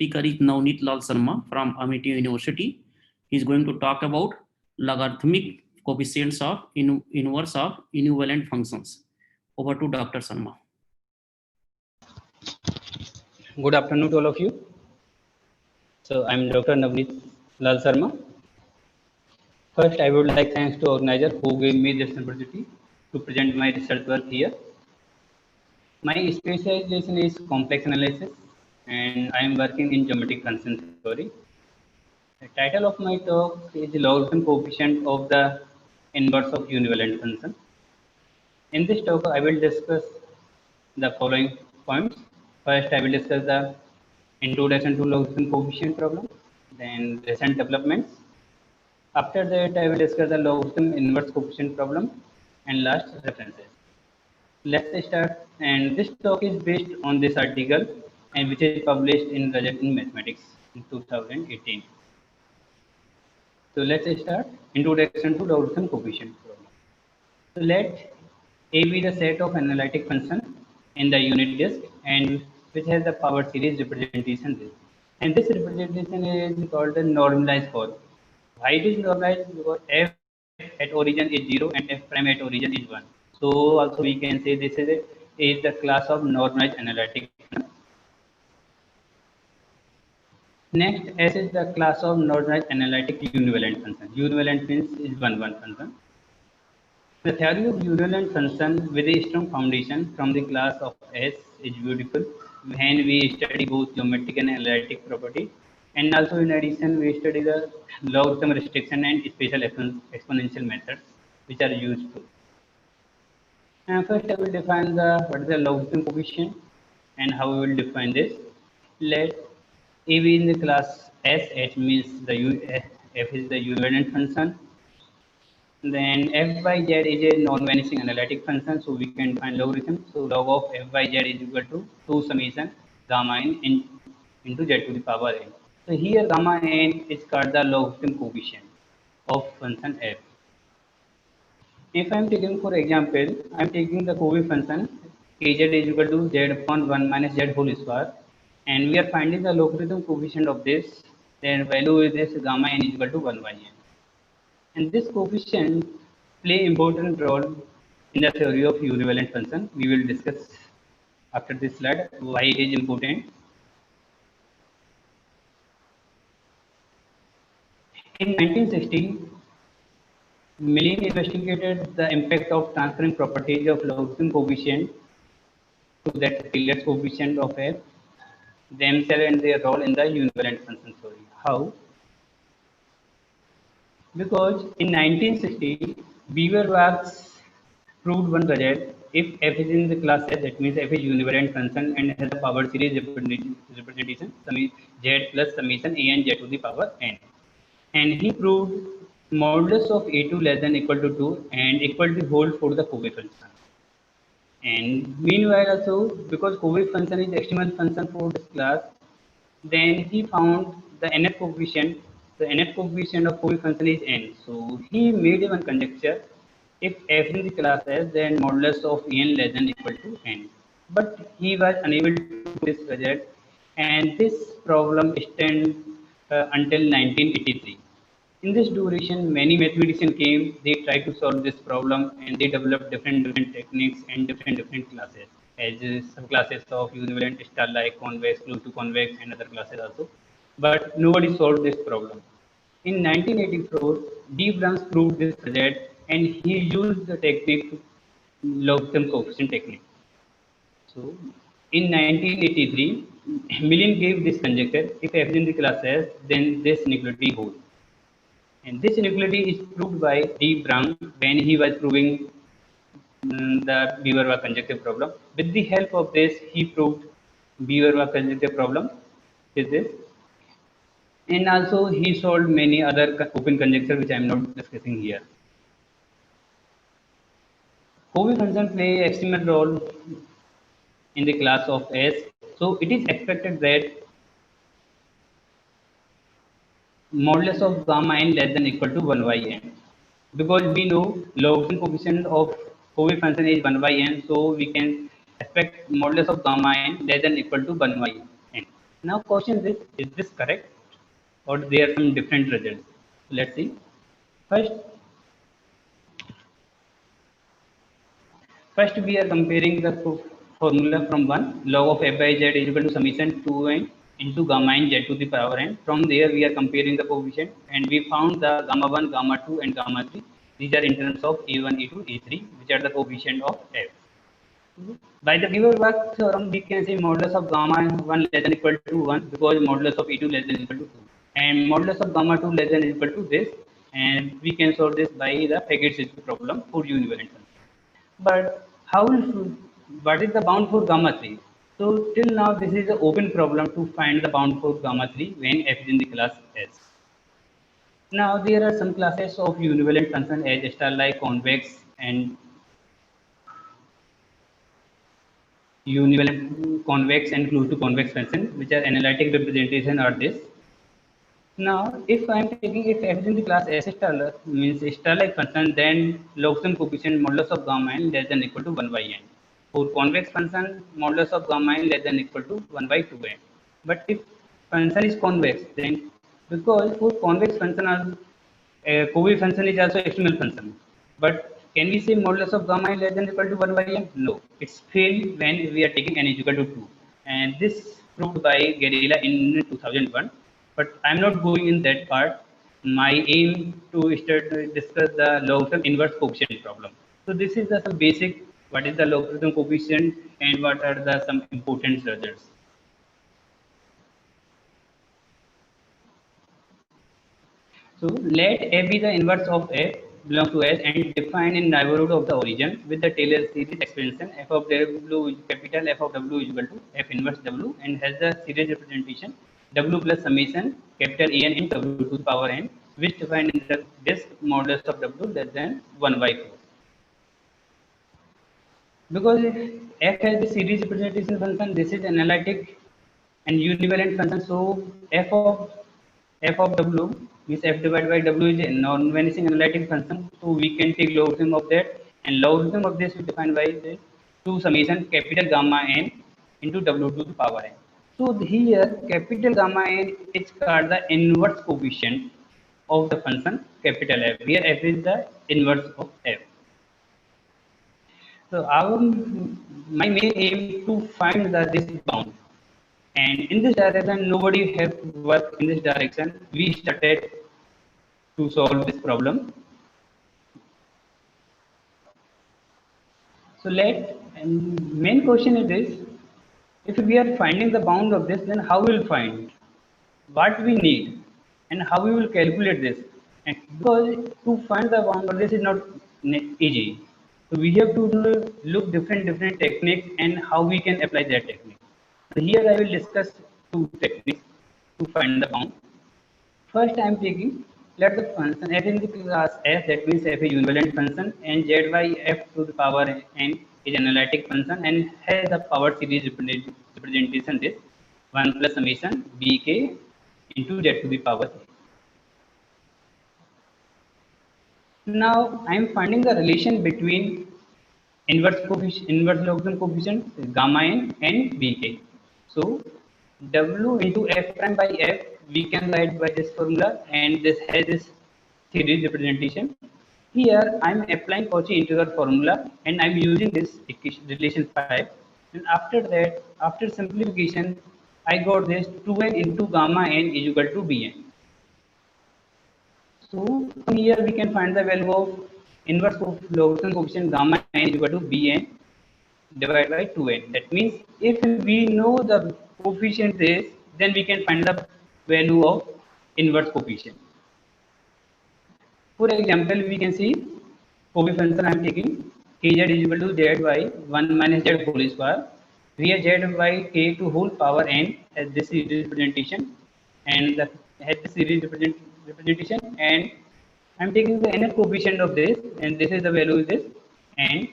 speaker is Navneet Lal Sharma from Amity University. He is going to talk about logarithmic coefficients of inverse of equivalent functions. Over to Dr. Sharma. Good afternoon to all of you. So I'm Dr. Navneet Lal Sharma. First, I would like thanks to organizer who gave me this opportunity to present my research work here. My specialization is complex analysis, and I am working in geometric function theory. The title of my talk is logarithm coefficient of the inverse of equivalent function. In this talk, I will discuss the following points. First, I will discuss the introduction to logarithm coefficient problem, then recent developments. After that, I will discuss the logarithm inverse coefficient problem, and last references. Let's start. And this talk is based on this article, and which is published in Rajat in Mathematics in 2018. So let's start. Introduction to logarithm coefficient problem. So let A be the set of analytic function in the unit disk, and which has the power series representation. And this representation is called the normalized form. Why it is normalized? Because f at origin is 0 and f prime at origin is 1. So also we can say this is the class of normalized analytic function. Next, S is the class of normalized analytic equivalent function. Equivalent means is one function. The theory of equivalent function with a strong foundation from the class of S is beautiful when we study both geometric and analytic property. And also in addition, we study the logarithm restriction and special exponential methods which are used to. And first I will define what is the logarithm coefficient and how we will define this. Let A be in the class S, H means F is the equivalent function. Then f by z is a non-vanishing analytic function, so we can find logarithm. So log of f by z is equal to 2 summation gamma n into z to the power n. So here gamma n is called the logarithm coefficient of function f. If I am taking, for example, I am taking the coefficient function kz is equal to z upon 1 minus z whole square, and we are finding the logarithm coefficient of this. Then value is this gamma n is equal to 1 by n. And this coefficient play important role in the theory of equivalent function. We will discuss after this slide why it is important. In 1960, Milling investigated the impact of transferring properties of logarithm coefficient to that Taylor's coefficient of f themselves and their role in the equivalent function theory. How? Because in 1960, Beaver-Wax proved one result. If f is in the class S, that means f is equivalent function and has a power series representation z plus summation a n z to the power n. And he proved modulus of a2 less than equal to 2 and equality hold for the coefficient function. And meanwhile also, because coefficient function is extremal function for this class, then he found the nth coefficient. The nth coefficient of coefficient function is n. So he made one conjecture: if f in the class S, then modulus of n less than equal to n. But he was unable to do this result, and this problem extended until 1983. In this duration, many mathematicians came. They tried to solve this problem, and they developed different techniques and different classes, as subclasses of equivalent star-like, convex, close to convex, and other classes also. But nobody solved this problem. In 1984, D. Bruns proved this result, and he used the technique logarithm coefficient technique. So, in 1983, Milling gave this conjecture: if f is in the class S, then this inequality holds. And this inequality is proved by D. Brown when he was proving the Beaver-Wax conjecture problem. With the help of this, he proved Beaver-Wax conjecture problem with this. And also he solved many other open conjecture which I am not discussing here. Coefficient function play an extremal role in the class of S. So it is expected that modulus of gamma n less than equal to 1 by n, because we know logarithm coefficient of coefficient function is 1 by n, so we can expect modulus of gamma n less than equal to 1 by n. Now question is this correct or there are some different results? Let's see. First we are comparing the formula from 1 log of f by z is equal to summation 2n into gamma n z to the power n. From there we are comparing the coefficient and we found the gamma 1, gamma 2 and gamma 3. These are in terms of a1, a2, a3 which are the coefficient of f. By the Weber-Bach theorem we can say modulus of gamma 1 less than equal to 1 because modulus of e2 less than equal to 2 and modulus of gamma 2 less than equal to this, and we can solve this by the Faget-Schiff problem for univalent function. But what is the bound for gamma 3? So till now this is an open problem to find the bound for gamma 3 when f is in the class S. Now there are some classes of univalent function as star-like, convex and univalent convex and close to convex function which are analytic representation are this. Now, if I am taking if f is in the class S star means star-like function, then logarithm coefficient modulus of gamma n less than equal to 1 by n. For convex function, modulus of gamma n less than equal to 1 by 2n. But if function is convex, then because for convex function, Covey function is also external function. But can we say modulus of gamma n less than equal to 1 by n? No, it's failed when we are taking n is equal to 2. And this proved by Guerrilla in 2001. But I'm not going in that part. My aim to discuss the logarithm inverse coefficient problem. So this is the some basic what is the logarithm coefficient and what are the some important results. So let f be the inverse of f belongs to S and defined in neighborhood of the origin with the Taylor series expansion f of w capital F of w is equal to f inverse w and has the series representation w plus summation capital A n in w to the power n which defined in the disk modulus of w less than 1 by 4. Because if f has the series representation function, this is analytic and univalent function. So f of w means f divided by w is a non-vanishing analytic function. So we can take logarithm of that, and logarithm of this we define by this 2 summation capital gamma n into w to the power n. So here capital gamma n is called the inverse coefficient of the function capital F, where f is the inverse of f. So my main aim to find the this bound, and in this direction nobody have worked in this direction. We started to solve this problem. So main question is this: if we are finding the bound of this, then how we will find what we need and how we will calculate this? And because to find the bound of this is not easy, so we have to look different techniques and how we can apply that technique. So here I will discuss two techniques to find the bound. First, I am taking let the function f in the class f, that means f is univalent function, and z by f to the power n is analytic function and has the power series representation this 1 plus summation bk into z to the power k. Now I am finding the relation between inverse logarithm coefficient gamma n and bk. So w into f prime by f we can write by this formula, and this has this series representation. Here I am applying Cauchy integral formula and I am using this equation relation 5, and after that, after simplification, I got this 2n into gamma n is equal to bn. So from here we can find the value of inverse of logarithm coefficient gamma n is equal to bn divided by 2n. That means if we know the coefficient is, then we can find the value of inverse coefficient. For example, we can see Covey function I am taking kz is equal to z by 1 minus z whole square, where z by k to whole power n has this series representation and has the series representation, and I am taking the nth coefficient of this, and this is the value is this, and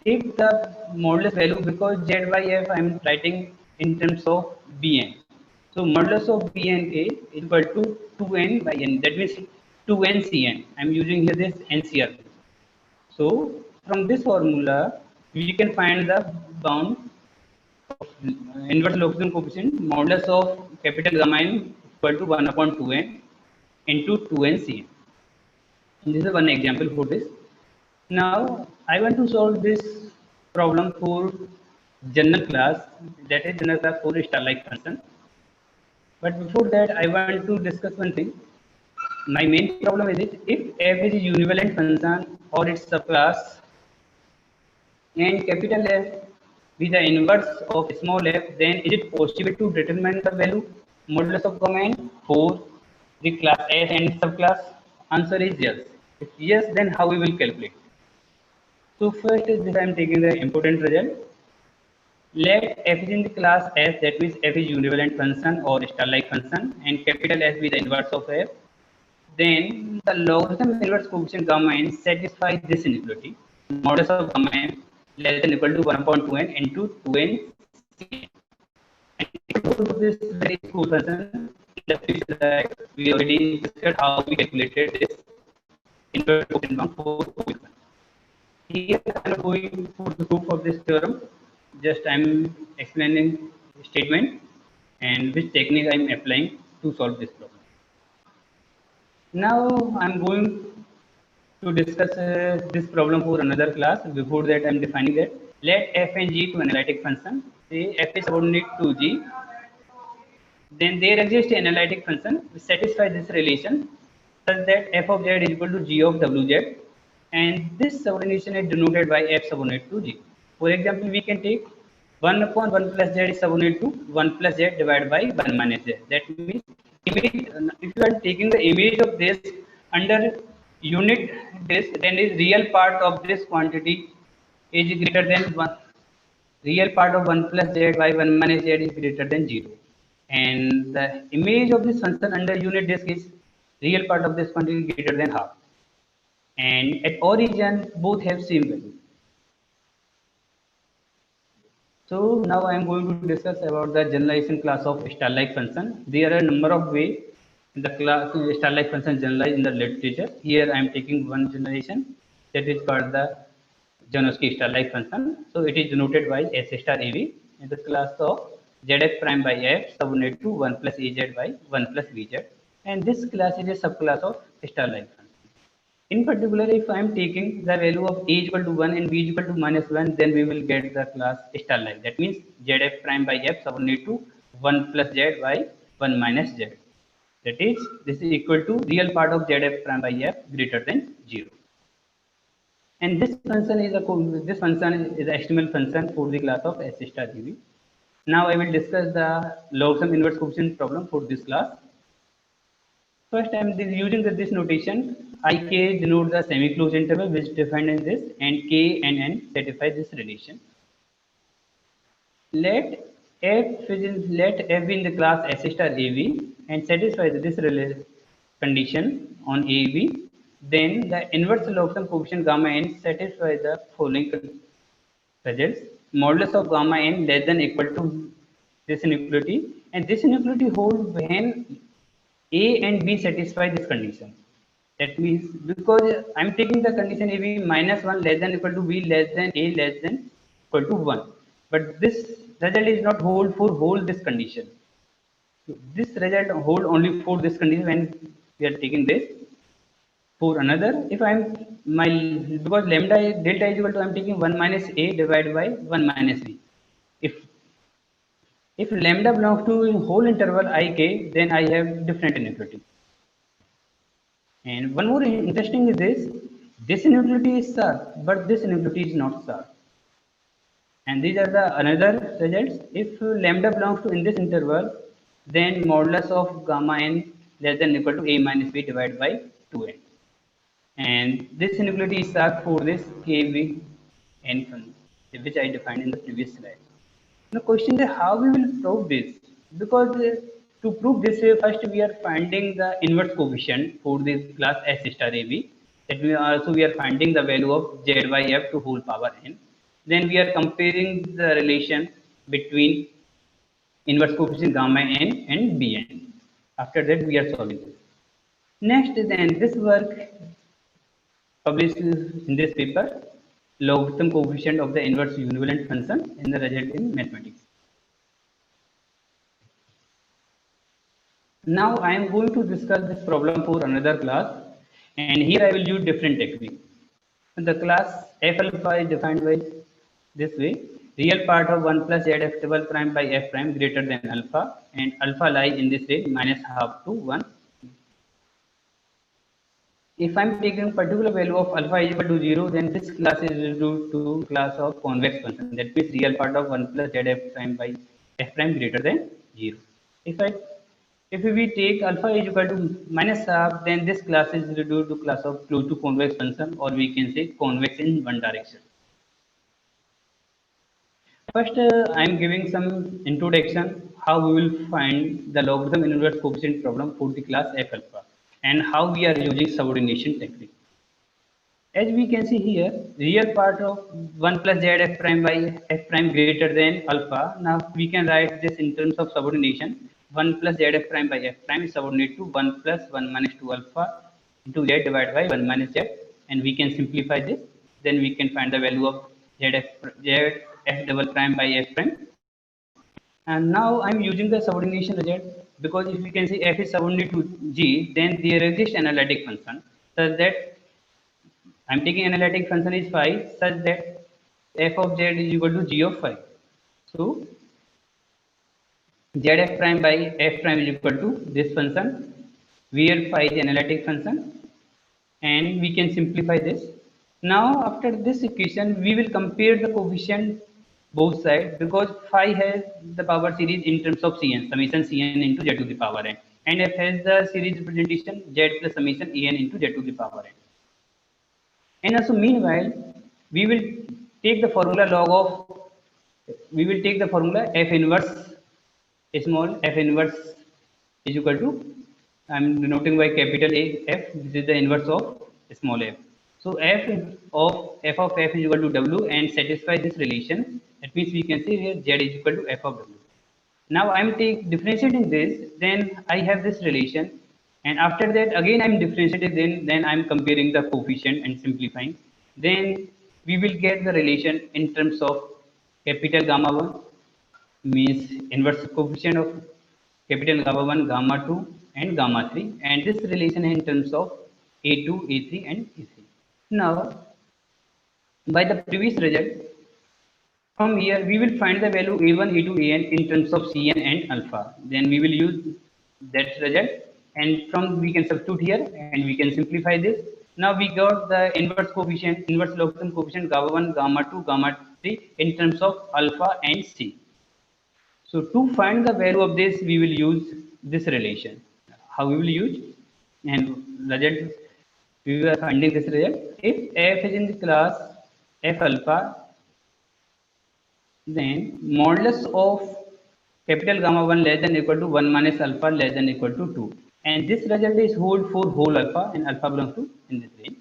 if the modulus value, because z by f I am writing in terms of bn, so modulus of bn is equal to 2n by n, that means 2n cn. I am using here this NCR. So from this formula we can find the bound inverse logarithm coefficient modulus of capital gamma n equal to 1 upon 2n into 2n cn. This is one example for this. Now I want to solve this problem for general class, that is general class for star-like function. But before that, I want to discuss one thing. My main problem is it, if f is a univalent function or its subclass and capital F be the inverse of small f, then is it possible to determine the value modulus of gamma n for the class S and subclass? Answer is yes. If yes, then how we will calculate? So first is this, I am taking the important result. Let f is in the class S, that means f is univalent function or star-like function, and capital S be the inverse of f. Then the logarithm inverse coefficient gamma n satisfies this inequality. Modulus of gamma n less than equal to 1 upon 2n into 2n. And this very cool function, the feature that we already discussed how we calculated this inverse coefficient for function. Here I am going for the proof of this theorem. Just I am explaining statement and which technique I am applying to solve this problem. Now I am going to discuss this problem for another class. Before that, I am defining that. Let f and g to analytic function. Say f is subordinate to g. Then there exists an analytic function which satisfies this relation such that f of z is equal to g of wz, and this subordination is denoted by f subordinate to g. For example, we can take 1 upon 1 plus z is subordinate to 1 plus z divided by 1 minus z. That means if you are taking the image of this under unit this, then is real part of this quantity is greater than 1. Real part of 1 plus z by 1 minus z is greater than 0. And the image of this function under unit disk is real part of this quantity greater than half. And at origin, both have same value. So now I am going to discuss about the generalization class of star-like function. There are a number of ways the class star-like function generalized in the literature. Here I am taking one generalization that is called the Janovsky star-like function. So it is denoted by S star AV in the class of ZF prime by F subordinate to 1 plus AZ by 1 plus VZ. And this class is a subclass of star-like function. In particular, if I am taking the value of a is equal to 1 and b is equal to minus 1, then we will get the class star-like. That means ZF prime by F subordinate to 1 plus Z by 1 minus Z. That is, this is equal to real part of ZF prime by F greater than 0. And this function is the external function for the class of S star GV. Now I will discuss the logarithm inverse coefficient problem for this class. First, I am using this notation. Ik denotes the semi-closed interval which is defined in this, and k and n satisfy this relation. Let f be in the class S star AV and satisfy this condition on AV. Then the inverse logarithm coefficient gamma n satisfies the following results. Modulus of gamma n less than equal to this inequality, and this inequality holds when A and B satisfy this condition. That means because I am taking the condition AB minus 1 less than equal to B less than A less than equal to 1. But this result is not hold for whole this condition. This result hold only for this condition when we are taking this. For another, if I am because lambda delta is equal to I am taking 1 minus A divided by 1 minus B. If lambda belongs to whole interval ik, then I have different inequality. And one more interesting is this inequality is sharp, but this inequality is not sharp. And these are the another results. If lambda belongs to in this interval, then modulus of gamma n less than equal to a minus b divided by 2n. And this inequality is sharp for this kv n function, which I defined in the previous slide. The question is how we will prove this, because to prove this, first we are finding the inverse coefficient for this class S star AV. That we are finding the value of Z by F to whole power n. Then we are comparing the relation between inverse coefficient gamma n and Bn. After that, we are solving this. Next, then this work published in this paper, logarithm coefficient of the inverse univalent function in the result in mathematics. Now I am going to discuss this problem for another class, and here I will use different technique. The class f alpha is defined by this way: real part of 1 plus z f double prime by f prime greater than alpha, and alpha lies in this range minus half to 1. If I'm taking particular value of alpha is equal to 0, then this class is reduced to class of convex function. That means real part of 1 plus z f prime by f prime greater than 0. If I if we take alpha is equal to minus half, then this class is reduced to class of close to convex function, or we can say convex in one direction. First, I am giving some introduction how we will find the logarithm inverse coefficient problem for the class f alpha, and how we are using subordination technique. As we can see here, real part of 1 plus z f prime by f prime greater than alpha. Now we can write this in terms of subordination. 1 plus z f prime by f prime is subordinate to 1 plus 1 minus 2 alpha into z divided by 1 minus z, and we can simplify this. Then we can find the value of z f double prime by f prime. And now I'm using the subordination result, because if we can see f is subordinate to g, then there exists analytic function such that I'm taking analytic function is phi such that f of z is equal to g of phi. So zf prime by f prime is equal to this function, where phi is the analytic function, and we can simplify this. Now after this equation, we will compare the coefficient both sides, because phi has the power series in terms of cn, summation cn into z to the power n, and f has the series representation z plus summation en into z to the power n. And also meanwhile, we will take the formula log of, we will take the formula f inverse small f inverse is equal to, I am denoting by capital A f, this is the inverse of small f. So f of f is equal to w and satisfy this relation. That means we can say here z is equal to f of w. Now I am differentiating this, then I have this relation, and after that again I am differentiating, then I am comparing the coefficient and simplifying. Then we will get the relation in terms of capital gamma 1 means inverse coefficient of capital gamma 1, gamma 2 and gamma 3, and this relation in terms of a2, a3 and e3. Now by the previous result, from here we will find the value a1, a2, an in terms of cn and alpha. Then we will use that result, and from we can substitute here and we can simplify this. Now we got the inverse coefficient, inverse logarithm coefficient gamma 1, gamma 2, gamma 3 in terms of alpha and c. So to find the value of this, we will use this relation. How we will use, and result, we are finding this result. If f is in the class f alpha, then modulus of capital gamma 1 less than equal to 1 minus alpha less than equal to 2. And this result is hold for whole alpha, and alpha belongs to in this range.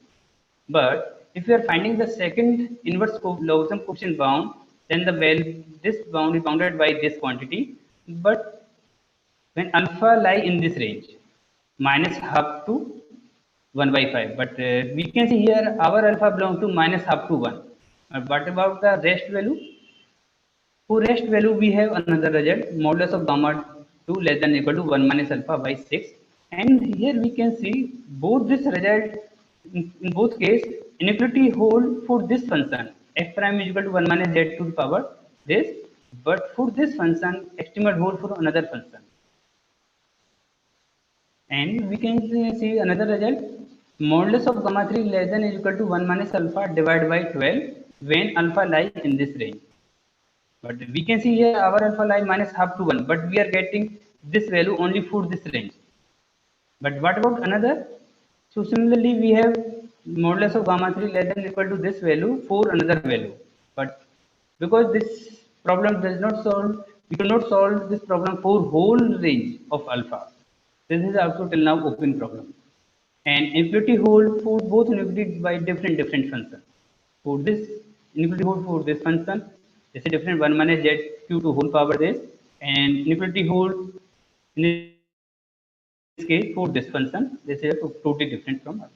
But if we are finding the second inverse logarithm coefficient bound, then the value, this bound is bounded by this quantity. But when alpha lie in this range, minus half to 1 by 5. But we can see here our alpha belongs to minus half to 1. What about the rest value? For rest value, we have another result, modulus of gamma 2 less than equal to 1 minus alpha by 6. And here we can see both this result, in both case, inequality hold for this function, f prime is equal to 1 minus z to the power this, but for this function, estimate hold for another function. And we can see another result, modulus of gamma 3 less than is equal to 1 minus alpha divided by 12 when alpha lies in this range. But we can see here our alpha lie minus half to 1, but we are getting this value only for this range. But what about another? So similarly, we have modulus of gamma 3 less than equal to this value for another value. But because this problem does not solve, we cannot solve this problem for whole range of alpha. This is also till now open problem. And inequality hold for both inequality by different functions. For this inequality hold for this function, this is different 1 minus z q to whole power this, and inequality hold in this case for this function, this is totally different from alpha.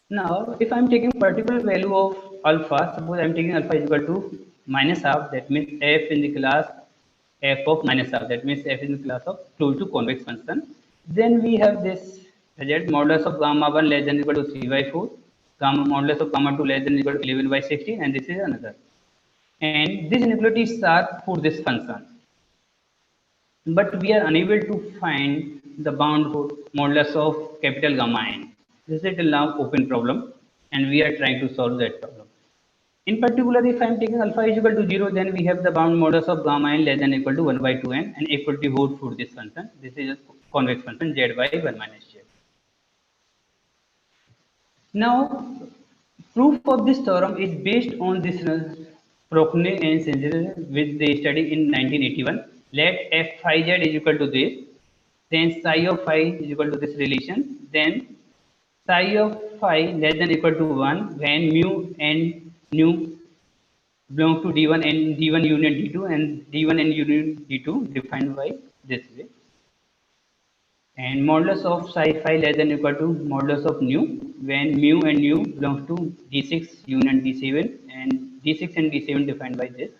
Now, if I am taking particular value of alpha, suppose I am taking alpha is equal to minus half, that means f in the class f of minus half, that means f in the class of close to convex function. Then we have this result modulus of gamma 1 less than equal to 3 by 4, gamma modulus of gamma 2 less than equal to 11 by 16, and this is another. And this inequalities are for this function. But we are unable to find the bound for modulus of capital gamma n. This is till now open problem, and we are trying to solve that problem. In particular, if I am taking alpha is equal to 0, then we have the bound modulus of gamma n less than equal to 1 by 2n, and equality holds for this function. This is a convex function z by 1 minus z. Now, proof of this theorem is based on this Procne and Singer with the study in 1981. Let f phi z is equal to this, then psi of phi is equal to this relation, then psi of phi less than equal to 1 when mu and nu belong to d1 and d1 union d2, and d1 and union d2 defined by this way. And modulus of psi phi less than equal to modulus of nu when mu and nu belongs to d6 union d7, and d6 and d7 defined by this.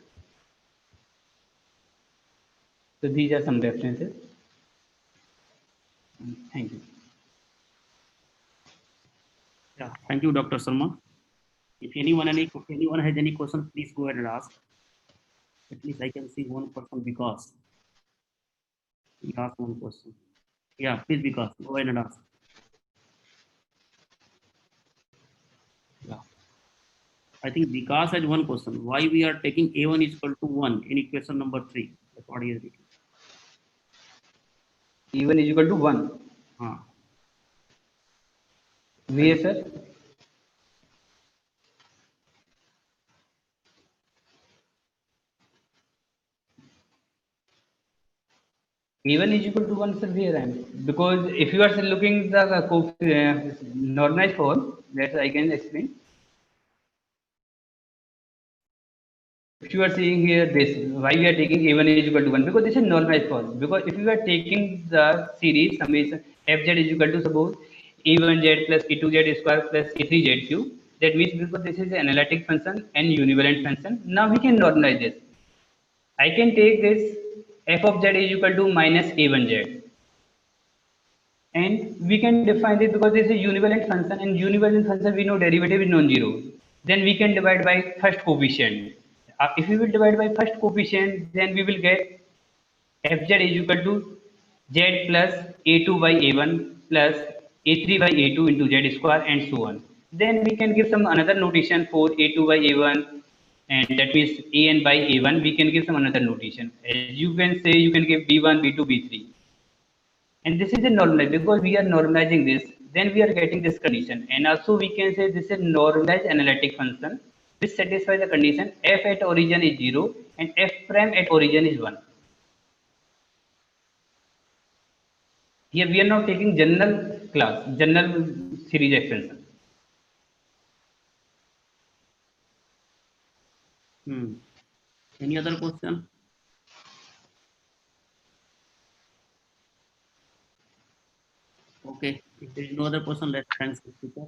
So these are some references. Thank you. Yeah, thank you, Dr. Sharma. If anyone has any questions, please go ahead and ask. At least I can see one person, because he asked one question. Yeah, please, because go ahead and ask. Yeah, I think Vikas has one question. Why we are taking a1 is equal to 1 in equation number 3? That's what he is written. E1 is equal to 1. Where, sir? E1 is equal to 1, sir, where I am? Because if you are looking the normalized form, that I can explain. If you are seeing here this, why we are taking a1 is equal to 1? Because this is normalized form. Because if you are taking the series summation fz is equal to, suppose, e1z plus e2z square plus e3z cube, that means because this is an analytic function and univalent function, now we can normalize this. I can take this f of z is equal to minus a1z, and we can define this because this is univalent function, and univalent function we know derivative is non-zero. Then we can divide by first coefficient. If we will divide by first coefficient, then we will get fz is equal to z plus a2 by a1 plus a3 by a2 into z square, and so on. Then we can give some another notation for a2 by a1, and that means an by a1. We can give some another notation. As you can say, you can give b1, b2, b3. And this is a normalized, because we are normalizing this, then we are getting this condition. And also we can say this is a normalized analytic function which satisfies the condition f at origin is 0 and f prime at origin is 1. Here we are now taking general series extension. Any other question? Okay, if there is no other question, let's thanks the speaker.